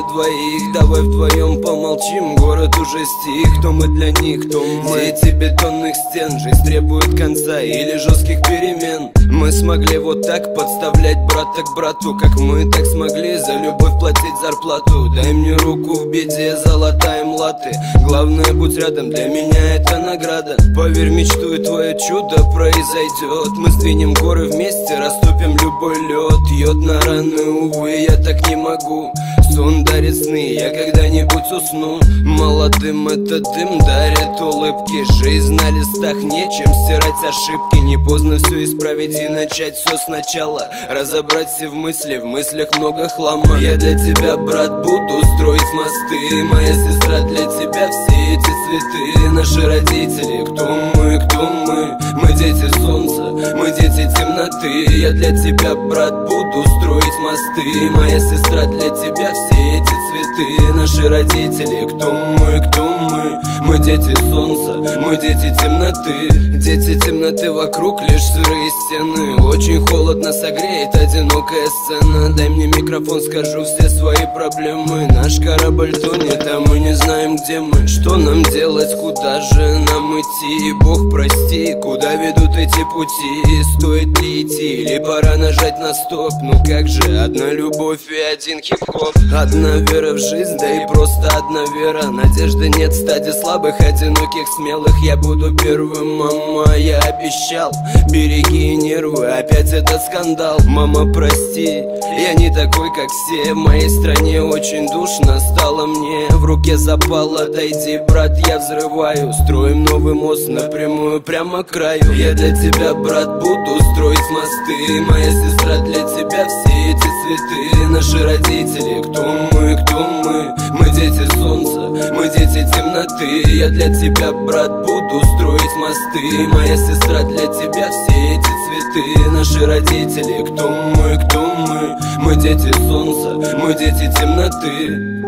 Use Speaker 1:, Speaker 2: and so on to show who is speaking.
Speaker 1: двоих. Давай вдвоем помолчим, город уже стих. Кто мы для них, кто мы. Дети бетонных стен, жизнь требует конца или жестких перемен. Мы смогли вот так подставлять брата к брату, как мы так смогли за любовь платить зарплату. Дай мне руку в беде, золотая млаты. Главное, будь рядом, для меня это награда. Поверь, мечту, и твое чудо произойдет. Мы сдвинем горы вместе, растопим любой лед. Йод на раны, увы, я так не могу. Сон дарит сны, я когда-нибудь усну. Молодым этот дым дарит улыбки. Жизнь на листах, нечем стирать ошибки. Не поздно все исправить и начать все сначала. Разобрать все в мыслях много хлама. Я для тебя, брат, буду строить мосты. Моя сестра, для тебя все эти цветы. Наши родители, кто мы, кто мы? Мы дети солнца, мы дети темноты. Я для тебя, брат, буду строить мосты. Моя сестра, для тебя все эти цветы. Наши родители, кто мы, кто мы? Мы дети солнца, мы дети темноты. Дети темноты, вокруг лишь сырые стены. Очень холодно, согреет одинокая сцена. Дай мне микрофон, скажу все свои проблемы. Наш корабль тонет, а мы не знаем, где мы. Что нам делать, куда же нам идти? Бог прости, куда ведут эти пути? Стоит ли идти, или пора нажать на стоп? Ну как же, одна любовь и один хип-хоп. Одна вера в жизнь, да и просто одна вера. Надежды нет в стаде слабых, одиноких, смелых. Я буду первым, мама, я обещал. Береги нервы, опять этот скандал. Мама, прости, я не такой, как все. В моей стране очень душно стало мне. В руке запал, отойди, брат, я взрываю. Строим новый мост напрямую, прямо к краю. Я для тебя, брат, буду строить мосты. Моя сестра, для тебя все эти цветы. Наши родители, кто мы, кто мы? Мы дети солнца, мы дети темноты. Я для тебя, брат, буду строить мосты. Моя сестра, для тебя все эти цветы. Наши родители, кто мы, кто мы? Мы дети солнца, мы дети темноты.